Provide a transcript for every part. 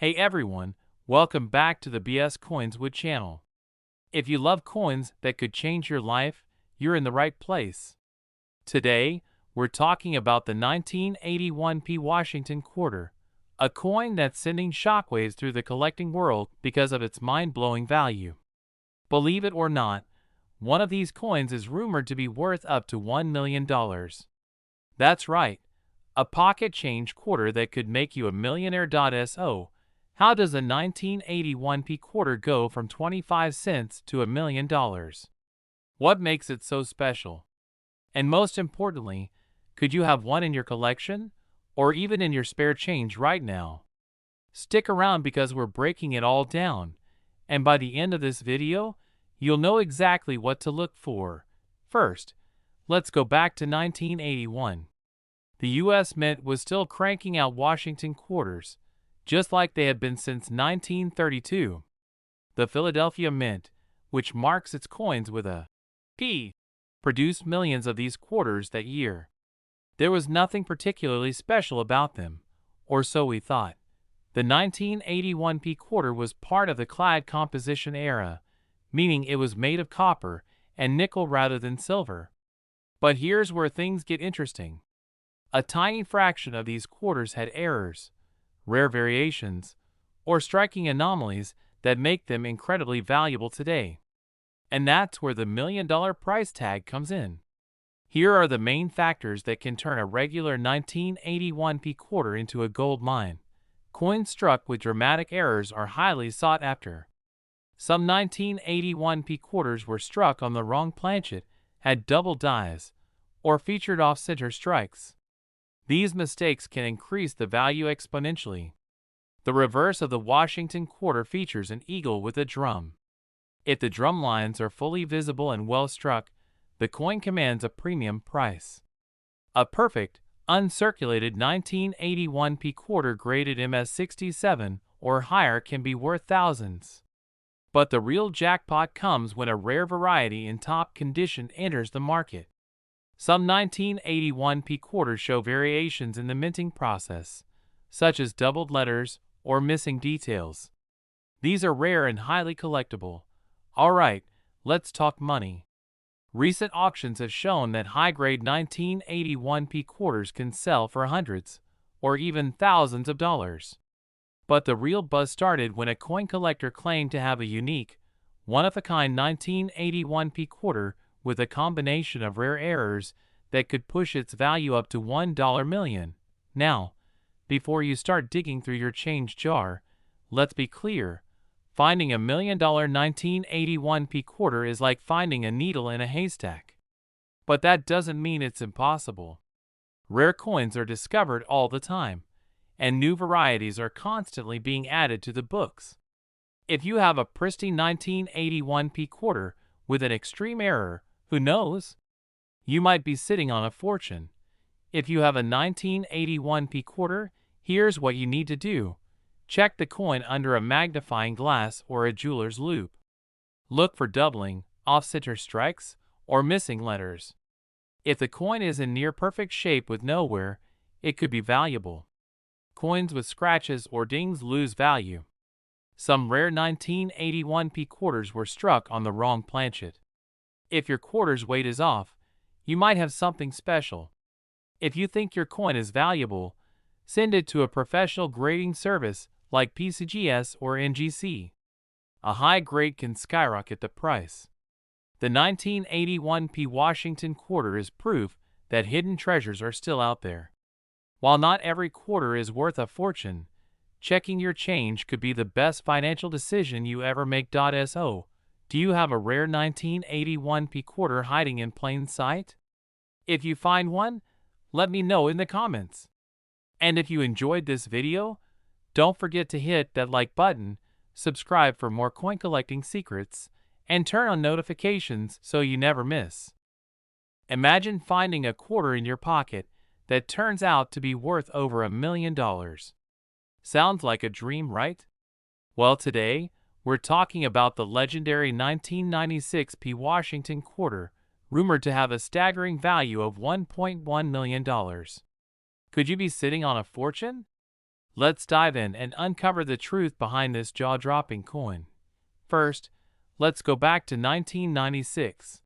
Hey everyone, welcome back to the BS Coins Wood channel. If you love coins that could change your life, you're in the right place. Today, we're talking about the 1981p Washington quarter, a coin that's sending shockwaves through the collecting world because of its mind-blowing value. Believe it or not, one of these coins is rumored to be worth up to $1 million. That's right, a pocket change quarter that could make you a millionaire. So, how does a 1981p quarter go from 25 cents to $1 million? What makes it so special? And most importantly, could you have one in your collection, or even in your spare change right now? Stick around because we're breaking it all down, and by the end of this video, you'll know exactly what to look for. First, let's go back to 1981. The U.S. Mint was still cranking out Washington quarters, just like they had been since 1932. The Philadelphia Mint, which marks its coins with a P, produced millions of these quarters that year. There was nothing particularly special about them, or so we thought. The 1981p quarter was part of the clad composition era, meaning it was made of copper and nickel rather than silver. But here's where things get interesting. A tiny fraction of these quarters had errors, rare variations, or striking anomalies that make them incredibly valuable today. And that's where the $1 million price tag comes in. Here are the main factors that can turn a regular 1981p quarter into a gold mine. Coins struck with dramatic errors are highly sought after. Some 1981p quarters were struck on the wrong planchet, had double dies, or featured off-center strikes. These mistakes can increase the value exponentially. The reverse of the Washington quarter features an eagle with a drum. If the drum lines are fully visible and well struck, the coin commands a premium price. A perfect, uncirculated 1981p quarter graded MS67 or higher can be worth thousands. But the real jackpot comes when a rare variety in top condition enters the market. Some 1981p quarters show variations in the minting process, such as doubled letters or missing details. These are rare and highly collectible. Alright, let's talk money. Recent auctions have shown that high-grade 1981p quarters can sell for hundreds, or even thousands of dollars. But the real buzz started when a coin collector claimed to have a unique, one-of-a-kind 1981p quarter with a combination of rare errors that could push its value up to $1 million. Now, before you start digging through your change jar, let's be clear. Finding a $1 million 1981p quarter is like finding a needle in a haystack. But that doesn't mean it's impossible. Rare coins are discovered all the time, and new varieties are constantly being added to the books. If you have a pristine 1981p quarter with an extreme error, who knows? You might be sitting on a fortune. If you have a 1981p quarter, here's what you need to do. Check the coin under a magnifying glass or a jeweler's loupe. Look for doubling, off-center strikes, or missing letters. If the coin is in near-perfect shape with no wear, it could be valuable. Coins with scratches or dings lose value. Some rare 1981p quarters were struck on the wrong planchet. If your quarter's weight is off, you might have something special. If you think your coin is valuable, send it to a professional grading service like PCGS or NGC. A high grade can skyrocket the price. The 1981p Washington quarter is proof that hidden treasures are still out there. While not every quarter is worth a fortune, checking your change could be the best financial decision you ever make. So, do you have a rare 1981p quarter hiding in plain sight? If you find one, let me know in the comments. And if you enjoyed this video, don't forget to hit that like button, subscribe for more coin collecting secrets, and turn on notifications so you never miss. Imagine finding a quarter in your pocket that turns out to be worth over $1 million. Sounds like a dream, right? Well, today, we're talking about the legendary 1996p Washington quarter, rumored to have a staggering value of $1.1 million. Could you be sitting on a fortune? Let's dive in and uncover the truth behind this jaw-dropping coin. First, let's go back to 1996.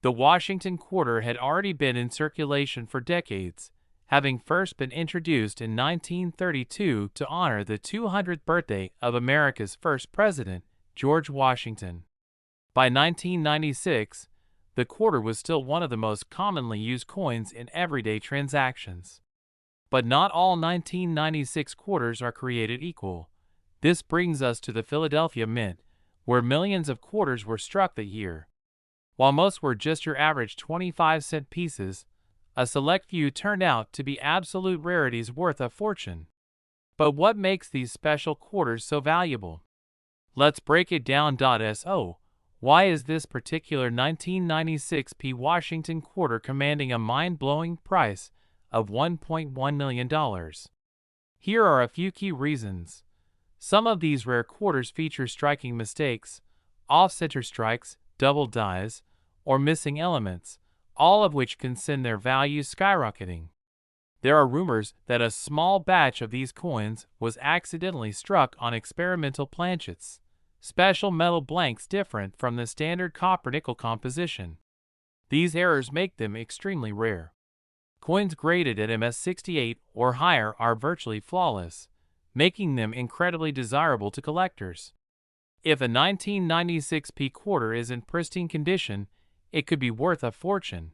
The Washington quarter had already been in circulation for decades, having first been introduced in 1932 to honor the 200th birthday of America's first president, George Washington. By 1996, the quarter was still one of the most commonly used coins in everyday transactions. But not all 1996 quarters are created equal. This brings us to the Philadelphia Mint, where millions of quarters were struck that year. While most were just your average 25-cent pieces, a select few turned out to be absolute rarities worth a fortune. But what makes these special quarters so valuable? Let's break it down. So, why is this particular 1996 Washington quarter commanding a mind-blowing price of $1.1 million? Here are a few key reasons. Some of these rare quarters feature striking mistakes, off-center strikes, double dies, or missing elements, all of which can send their value skyrocketing. There are rumors that a small batch of these coins was accidentally struck on experimental planchets, special metal blanks different from the standard copper-nickel composition. These errors make them extremely rare. Coins graded at MS-68 or higher are virtually flawless, making them incredibly desirable to collectors. If a 1996 quarter is in pristine condition, it could be worth a fortune.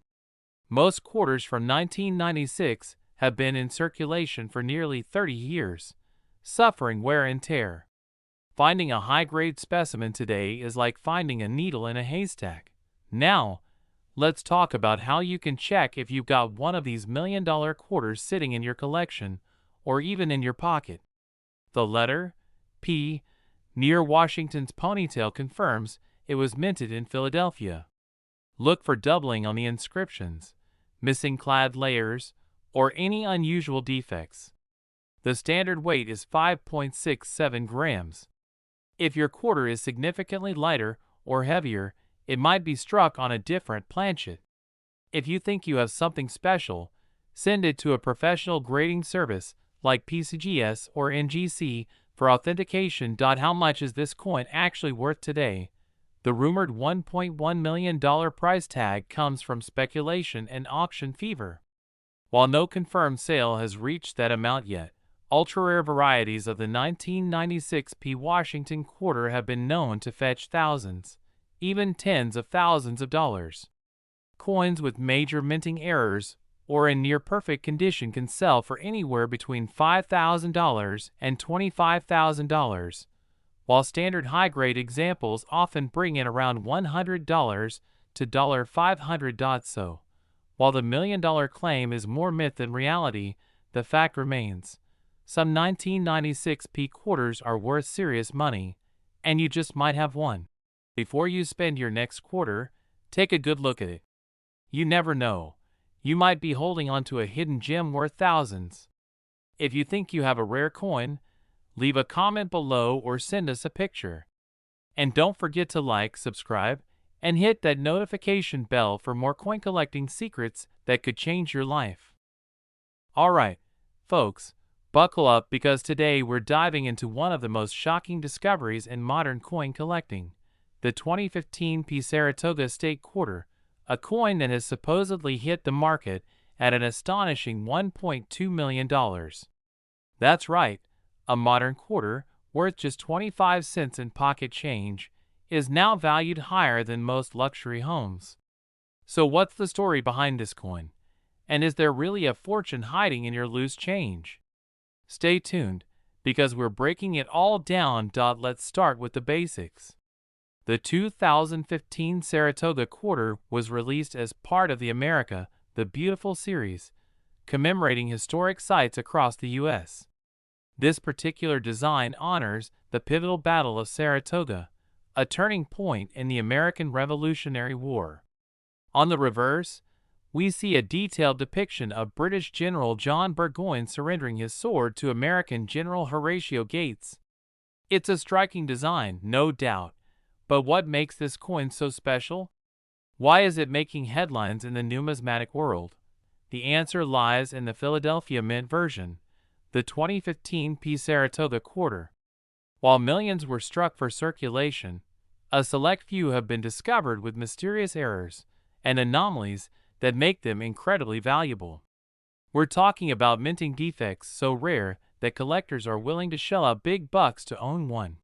Most quarters from 1996 have been in circulation for nearly 30 years, suffering wear and tear. Finding a high-grade specimen today is like finding a needle in a haystack. Now, let's talk about how you can check if you've got one of these million-dollar quarters sitting in your collection or even in your pocket. The letter P near Washington's ponytail confirms it was minted in Philadelphia. Look for doubling on the inscriptions, missing clad layers, or any unusual defects. The standard weight is 5.67 grams. If your quarter is significantly lighter or heavier, it might be struck on a different planchet. If you think you have something special, send it to a professional grading service like PCGS or NGC for authentication. How much is this coin actually worth today? The rumored $1.1 million price tag comes from speculation and auction fever. While no confirmed sale has reached that amount yet, ultra-rare varieties of the 1996 Washington quarter have been known to fetch thousands, even tens of thousands of dollars. Coins with major minting errors or in near-perfect condition can sell for anywhere between $5,000 and $25,000, while standard high-grade examples often bring in around $100 to $500. So, while the million-dollar claim is more myth than reality, the fact remains. Some 1996 quarters are worth serious money, and you just might have one. Before you spend your next quarter, take a good look at it. You never know. You might be holding onto a hidden gem worth thousands. If you think you have a rare coin, leave a comment below or send us a picture. And don't forget to like, subscribe, and hit that notification bell for more coin collecting secrets that could change your life. Alright, folks, buckle up because today we're diving into one of the most shocking discoveries in modern coin collecting, the 2015 Saratoga State Quarter, a coin that has supposedly hit the market at an astonishing $1.2 million. That's right, a modern quarter, worth just 25 cents in pocket change, is now valued higher than most luxury homes. So what's the story behind this coin? And is there really a fortune hiding in your loose change? Stay tuned, because we're breaking it all down. Let's start with the basics. The 2015 Saratoga quarter was released as part of the America the Beautiful series, commemorating historic sites across the U.S. This particular design honors the pivotal Battle of Saratoga, a turning point in the American Revolutionary War. On the reverse, we see a detailed depiction of British General John Burgoyne surrendering his sword to American General Horatio Gates. It's a striking design, no doubt, but what makes this coin so special? Why is it making headlines in the numismatic world? The answer lies in the Philadelphia Mint version, the 2015 Saratoga quarter. While millions were struck for circulation, a select few have been discovered with mysterious errors and anomalies that make them incredibly valuable. We're talking about minting defects so rare that collectors are willing to shell out big bucks to own one.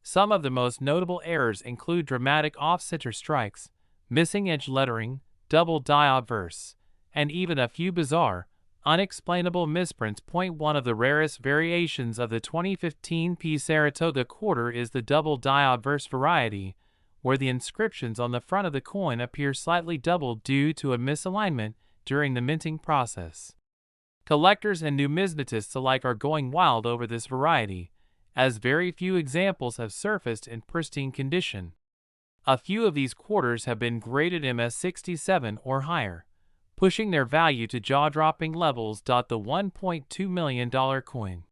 Some of the most notable errors include dramatic off-center strikes, missing edge lettering, double die obverse, and even a few bizarre, unexplainable misprints. One of the rarest variations of the 2015 Saratoga quarter is the double die obverse variety, where the inscriptions on the front of the coin appear slightly doubled due to a misalignment during the minting process. Collectors and numismatists alike are going wild over this variety, as very few examples have surfaced in pristine condition. A few of these quarters have been graded MS67 or higher, pushing their value to jaw-dropping levels. The $1.2 million coin.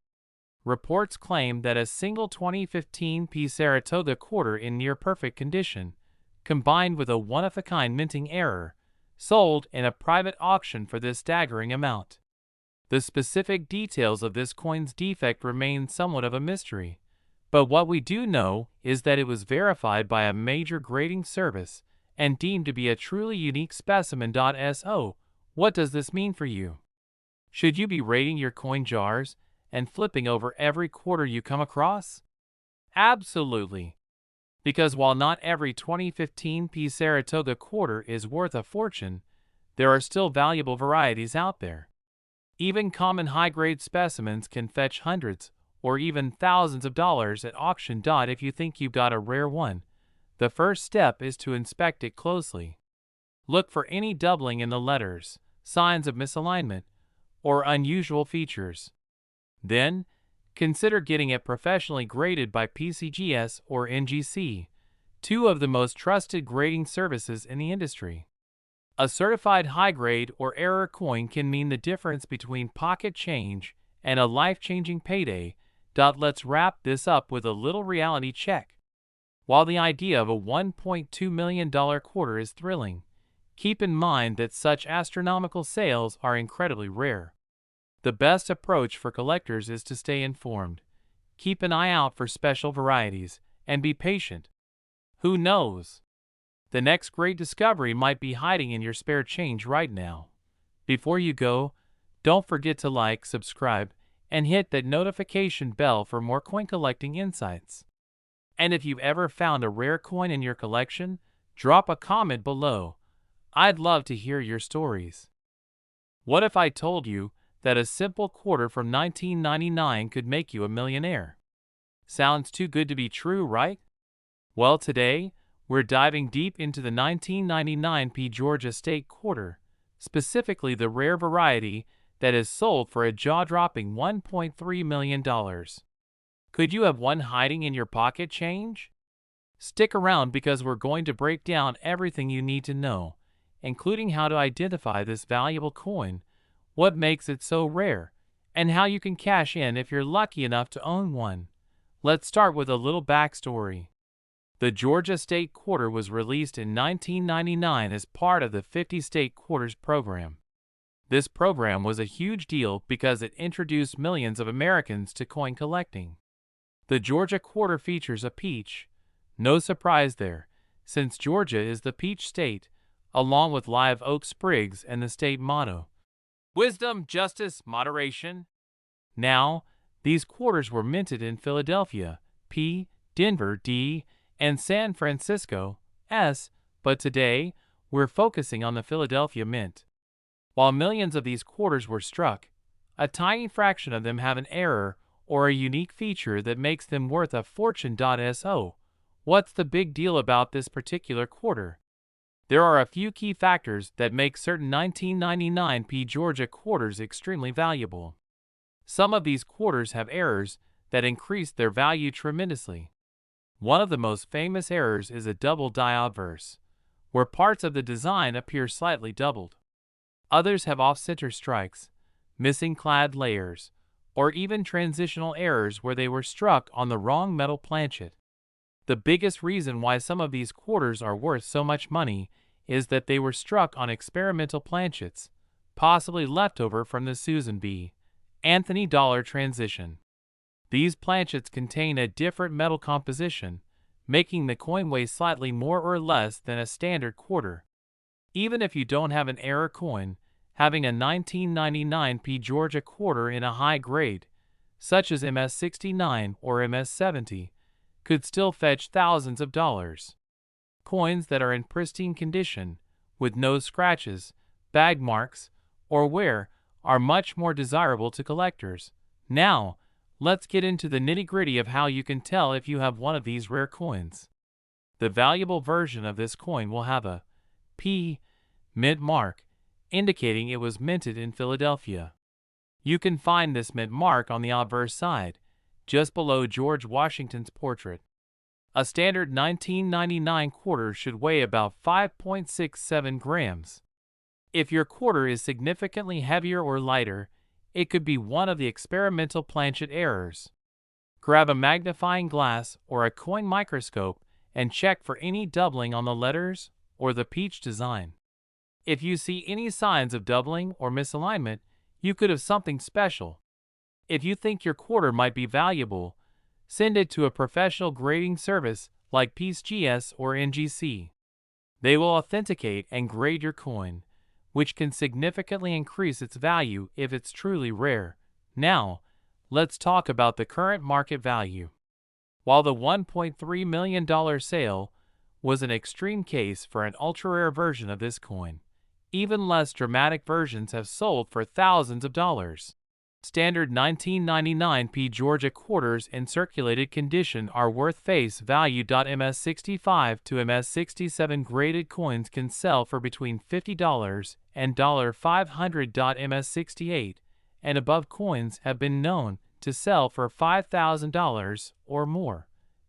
Reports claim that a single 2015 Saratoga quarter in near-perfect condition, combined with a one-of-a-kind minting error, sold in a private auction for this staggering amount. The specific details of this coin's defect remain somewhat of a mystery, but what we do know is that it was verified by a major grading service and deemed to be a truly unique specimen. So, what does this mean for you? Should you be rating your coin jars and flipping over every quarter you come across? Absolutely. Because while not every 2015 Saratoga quarter is worth a fortune, there are still valuable varieties out there. Even common high-grade specimens can fetch hundreds or even thousands of dollars at auction. If you think you've got a rare one, the first step is to inspect it closely. Look for any doubling in the letters, signs of misalignment, or unusual features. Then, consider getting it professionally graded by PCGS or NGC, two of the most trusted grading services in the industry. A certified high-grade or error coin can mean the difference between pocket change and a life-changing payday. Let's wrap this up with a little reality check. While the idea of a $1.2 million quarter is thrilling, keep in mind that such astronomical sales are incredibly rare. The best approach for collectors is to stay informed, keep an eye out for special varieties, and be patient. Who knows? The next great discovery might be hiding in your spare change right now. Before you go, don't forget to like, subscribe, and hit that notification bell for more coin collecting insights. And if you've ever found a rare coin in your collection, drop a comment below. I'd love to hear your stories. What if I told you that a simple quarter from 1999 could make you a millionaire? Sounds too good to be true, right? Well, today, we're diving deep into the 1999 Georgia State quarter, specifically the rare variety that is sold for a jaw-dropping $1.3 million. Could you have one hiding in your pocket change? Stick around because we're going to break down everything you need to know, including how to identify this valuable coin, what makes it so rare, and how you can cash in if you're lucky enough to own one. Let's start with a little backstory. The Georgia State Quarter was released in 1999 as part of the 50 State Quarters program. This program was a huge deal because it introduced millions of Americans to coin collecting. The Georgia Quarter features a peach. No surprise there, since Georgia is the peach state, along with live oak sprigs and the state motto, Wisdom, Justice, Moderation. Now, these quarters were minted in Philadelphia, P., Denver, D., and San Francisco, S., but today, we're focusing on the Philadelphia Mint. While millions of these quarters were struck, a tiny fraction of them have an error or a unique feature that makes them worth a fortune. So, what's the big deal about this particular quarter? There are a few key factors that make certain 1999 Georgia quarters extremely valuable. Some of these quarters have errors that increase their value tremendously. One of the most famous errors is a double die obverse, where parts of the design appear slightly doubled. Others have off-center strikes, missing clad layers, or even transitional errors where they were struck on the wrong metal planchet. The biggest reason why some of these quarters are worth so much money is that they were struck on experimental planchets, possibly leftover from the Susan B. Anthony dollar transition. These planchets contain a different metal composition, making the coin weigh slightly more or less than a standard quarter. Even if you don't have an error coin, having a 1999 P Georgia quarter in a high grade, such as MS-69 or MS-70, could still fetch thousands of dollars. Coins that are in pristine condition, with no scratches, bag marks, or wear, are much more desirable to collectors. Now, let's get into the nitty-gritty of how you can tell if you have one of these rare coins. The valuable version of this coin will have a P mint mark, indicating it was minted in Philadelphia. You can find this mint mark on the obverse side, just below George Washington's portrait. A standard 1999 quarter should weigh about 5.67 grams. If your quarter is significantly heavier or lighter, it could be one of the experimental planchet errors. Grab a magnifying glass or a coin microscope and check for any doubling on the letters or the peach design. If you see any signs of doubling or misalignment, you could have something special. If you think your quarter might be valuable, send it to a professional grading service like PCGS or NGC. They will authenticate and grade your coin, which can significantly increase its value if it's truly rare. Now, let's talk about the current market value. While the $1.3 million sale was an extreme case for an ultra-rare version of this coin, even less dramatic versions have sold for thousands of dollars. Standard 1999 P Georgia quarters in circulated condition are worth face value. MS-65 to MS-67 graded coins can sell for between $50 and $500. MS-68 and above coins have been known to sell for $5,000 or more.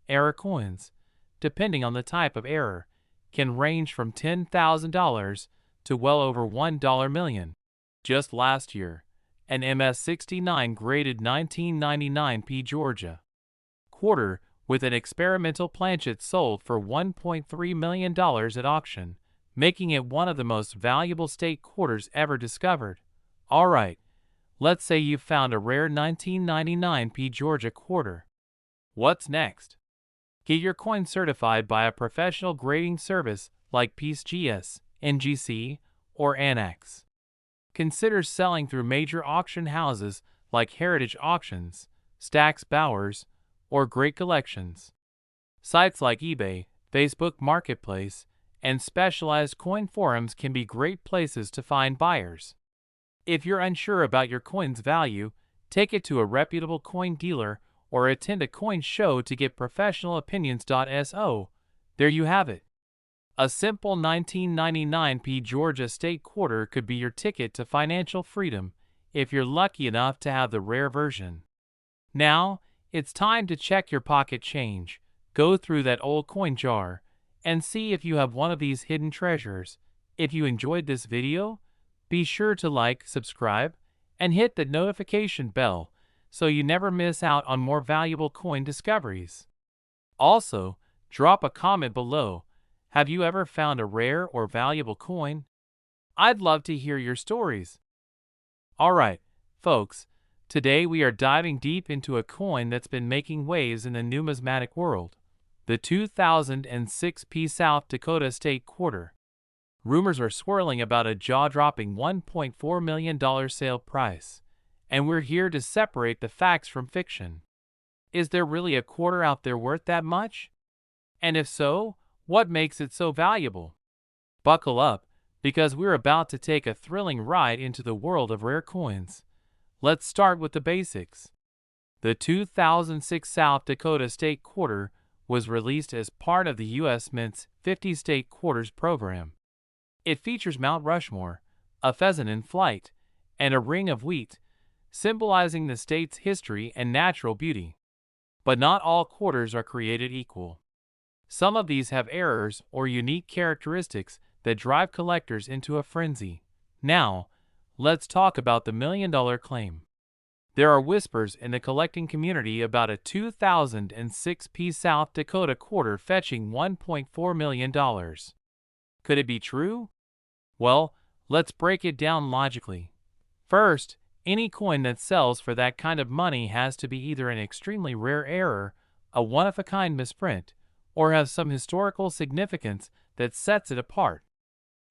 Error coins, depending on the type of error, can range from $10,000 to well over $1 million. Just last year, an MS-69 graded 1999 P Georgia quarter with an experimental planchet sold for $1.3 million at auction, making it one of the most valuable state quarters ever discovered. Alright, let's say you found a rare 1999 P Georgia quarter. What's next? Get your coin certified by a professional grading service like PCGS, NGC, or Annex. Consider selling through major auction houses like Heritage Auctions, Stack's Bowers, or Great Collections. Sites like eBay, Facebook Marketplace, and specialized coin forums can be great places to find buyers. If you're unsure about your coin's value, take it to a reputable coin dealer or attend a coin show to get professional opinions. So, there you have it. A simple 1999 P Georgia state quarter could be your ticket to financial freedom if you're lucky enough to have the rare version. Now, it's time to check your pocket change, go through that old coin jar, and see if you have one of these hidden treasures. If you enjoyed this video, be sure to like, subscribe, and hit the notification bell so you never miss out on more valuable coin discoveries. Also, drop a comment below. Have you ever found a rare or valuable coin? I'd love to hear your stories. Alright, folks, today we are diving deep into a coin that's been making waves in the numismatic world, the 2006 P South Dakota State Quarter. Rumors are swirling about a jaw-dropping $1.4 million sale price, and we're here to separate the facts from fiction. Is there really a quarter out there worth that much? And if so, what makes it so valuable? Buckle up, because we're about to take a thrilling ride into the world of rare coins. Let's start with the basics. The 2006 South Dakota State Quarter was released as part of the U.S. Mint's 50 State Quarters program. It features Mount Rushmore, a pheasant in flight, and a ring of wheat, symbolizing the state's history and natural beauty. But not all quarters are created equal. Some of these have errors or unique characteristics that drive collectors into a frenzy. Now, let's talk about the $1 million claim. There are whispers in the collecting community about a 2006 P South Dakota quarter fetching $1.4 million. Could it be true? Well, let's break it down logically. First, Any coin that sells for that kind of money has to be either an extremely rare error, a one-of-a-kind misprint, or have some historical significance that sets it apart.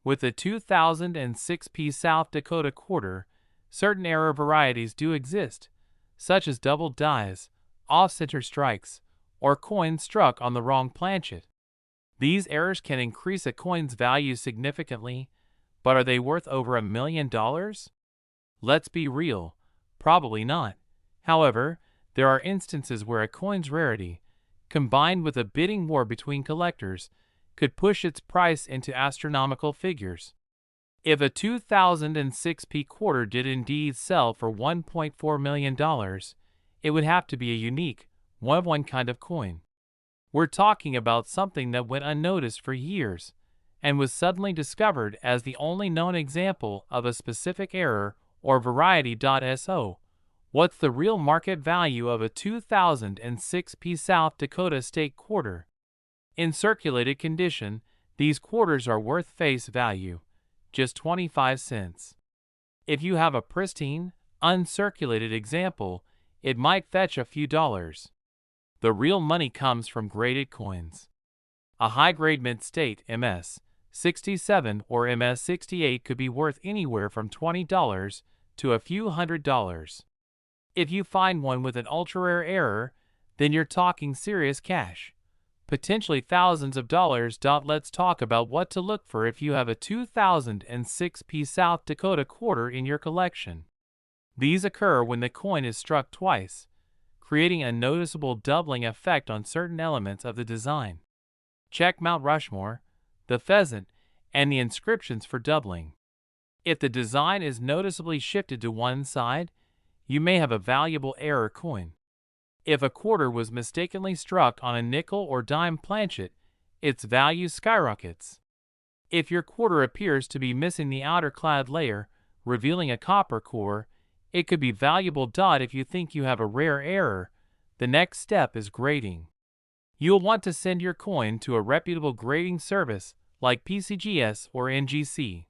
With the 2006 South Dakota quarter, certain error varieties do exist, such as double dies, off-center strikes, or coins struck on the wrong planchet. These errors can increase a coin's value significantly, but are they worth over $1 million? Let's be real, probably not. However, there are instances where a coin's rarity, combined with a bidding war between collectors, could push its price into astronomical figures. If a 2006 quarter did indeed sell for $1.4 million, it would have to be a unique, one-of-one kind of coin. We're talking about something that went unnoticed for years and was suddenly discovered as the only known example of a specific error or variety. So, what's the real market value of a 2006 South Dakota state quarter? In circulated condition, these quarters are worth face value, just 25 cents. If you have a pristine, uncirculated example, it might fetch a few dollars. The real money comes from graded coins. A high-grade mint-state MS 67 or MS 68 could be worth anywhere from $20 to a few $100s. If you find one with an ultra-rare error, then you're talking serious cash, potentially thousands of dollars. Let's talk about what to look for if you have a 2006 South Dakota quarter in your collection. These occur when the coin is struck twice, creating a noticeable doubling effect on certain elements of the design. Check Mount Rushmore, the pheasant, and the inscriptions for doubling. If the design is noticeably shifted to one side, you may have a valuable error coin. If a quarter was mistakenly struck on a nickel or dime planchet, its value skyrockets. If your quarter appears to be missing the outer clad layer, revealing a copper core, it could be valuable. If you think you have a rare error, the next step is grading. You'll want to send your coin to a reputable grading service like PCGS or NGC.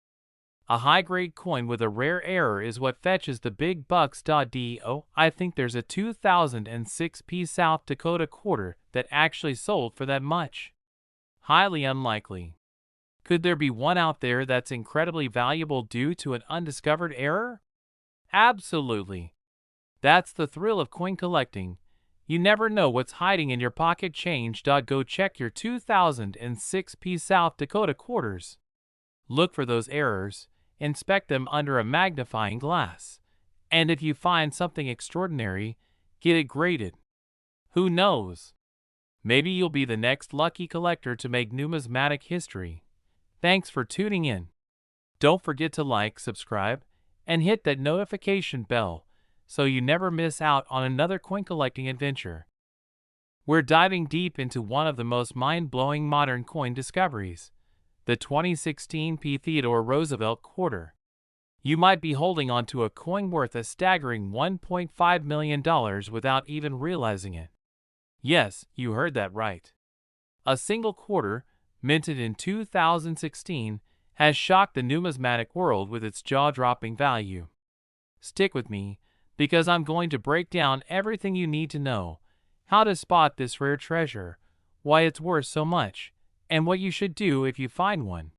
A high-grade coin with a rare error is what fetches the big bucks. I think there's a 2006 South Dakota quarter that actually sold for that much. Highly unlikely. Could there be one out there that's incredibly valuable due to an undiscovered error? Absolutely. That's the thrill of coin collecting. You never know what's hiding in your pocket change. Go check your 2006 South Dakota quarters. Look for those errors, inspect them under a magnifying glass, and if you find something extraordinary, get it graded. Who knows? Maybe you'll be the next lucky collector to make numismatic history. Thanks for tuning in. Don't forget to like, subscribe, and hit that notification bell so you never miss out on another coin collecting adventure. We're diving deep into one of the most mind-blowing modern coin discoveries, the 2016 Theodore Roosevelt quarter. You might be holding onto a coin worth a staggering $1.5 million without even realizing it. Yes, you heard that right. A single quarter, minted in 2016, has shocked the numismatic world with its jaw-dropping value. Stick with me, because I'm going to break down everything you need to know: how to spot this rare treasure, why it's worth so much, and what you should do if you find one.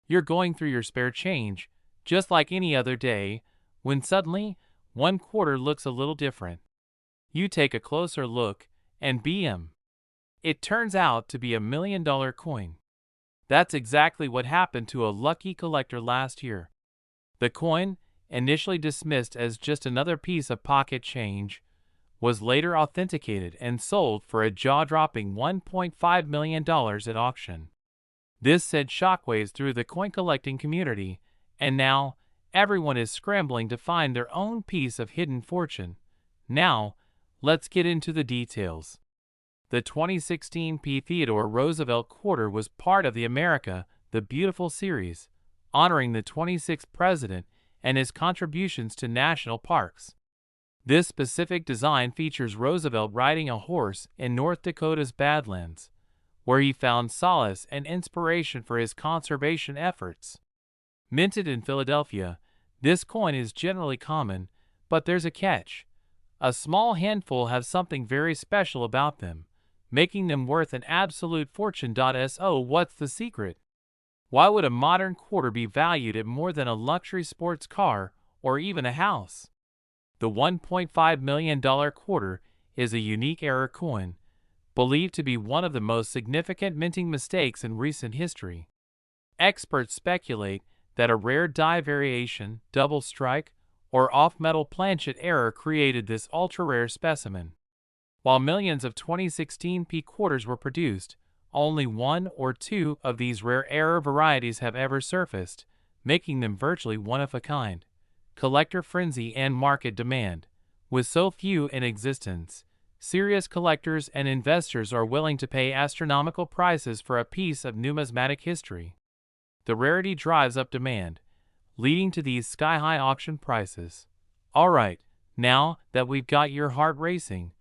You're going through your spare change, just like any other day, when suddenly, one quarter looks a little different. You take a closer look, and bam! It turns out to be $1 million coin. That's exactly what happened to a lucky collector last year. The coin, initially dismissed as just another piece of pocket change, was later authenticated and sold for a jaw-dropping $1.5 million at auction. This sent shockwaves through the coin-collecting community, and now everyone is scrambling to find their own piece of hidden fortune. Now, let's get into the details. The 2016 Theodore Roosevelt quarter was part of the America the Beautiful series, honoring the 26th president and his contributions to national parks. This specific design features Roosevelt riding a horse in North Dakota's Badlands, where he found solace and inspiration for his conservation efforts. Minted in Philadelphia, this coin is generally common, But there's a catch. A small handful have something very special about them, making them worth an absolute fortune. So what's the secret? Why would a modern quarter be valued at more than a luxury sports car or even a house? The $1.5 million quarter is a unique error coin, believed to be one of the most significant minting mistakes in recent history. Experts speculate that a rare die variation, double strike, or off-metal planchet error created this ultra-rare specimen. While millions of 2016 P quarters were produced, only one or two of these rare error varieties have ever surfaced, making them virtually one of a kind. Collector frenzy and market demand. With so few in existence, serious collectors and investors are willing to pay astronomical prices for a piece of numismatic history. The rarity drives up demand, leading to these sky-high auction prices. Alright, now that we've got your heart racing,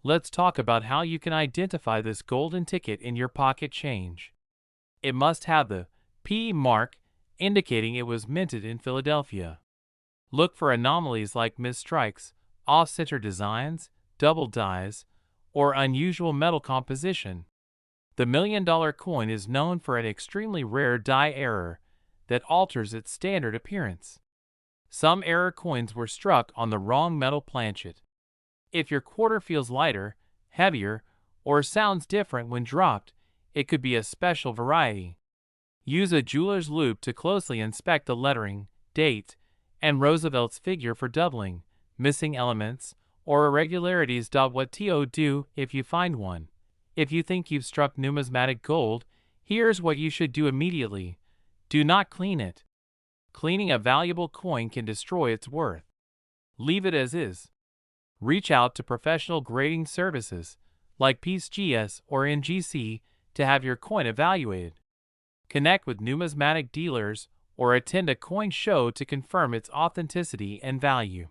let's talk about how you can identify this golden ticket in your pocket change. It must have the P mark, indicating it was minted in Philadelphia. Look for anomalies like misstrikes, off-center designs, double dies, or unusual metal composition. The $1 million coin is known for an extremely rare die error that alters its standard appearance. Some error coins were struck on the wrong metal planchet. If your quarter feels lighter, heavier, or sounds different when dropped, it could be a special variety. Use a jeweler's loupe to closely inspect the lettering, date, and Roosevelt's figure for doubling, missing elements, or irregularities. What to do if you find one? If you think you've struck numismatic gold, here's what you should do immediately. Do not clean it. Cleaning a valuable coin can destroy its worth. Leave it as is. Reach out to professional grading services, like PCGS or NGC, to have your coin evaluated. Connect with numismatic dealers or attend a coin show to confirm its authenticity and value.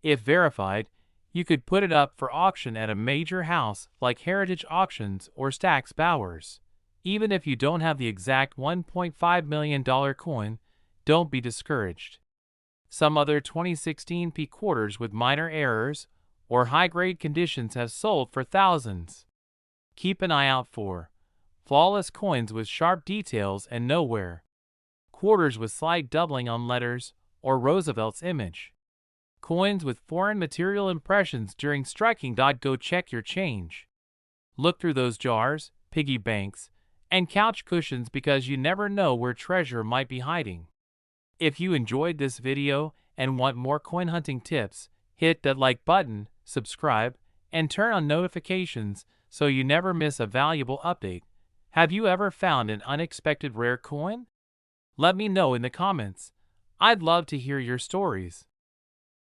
If verified, you could put it up for auction at a major house like Heritage Auctions or Stack's Bowers. Even if you don't have the exact $1.5 million coin, don't be discouraged. Some other 2016 P quarters with minor errors or high-grade conditions have sold for thousands. Keep an eye out for flawless coins with sharp details and no wear, quarters with slight doubling on letters or Roosevelt's image, coins with foreign material impressions during striking. Go check your change. Look through those jars, piggy banks, and couch cushions because you never know where treasure might be hiding. If you enjoyed this video and want more coin hunting tips, hit that like button, subscribe, and turn on notifications so you never miss a valuable update. Have you ever found an unexpected rare coin? Let me know in the comments. I'd love to hear your stories.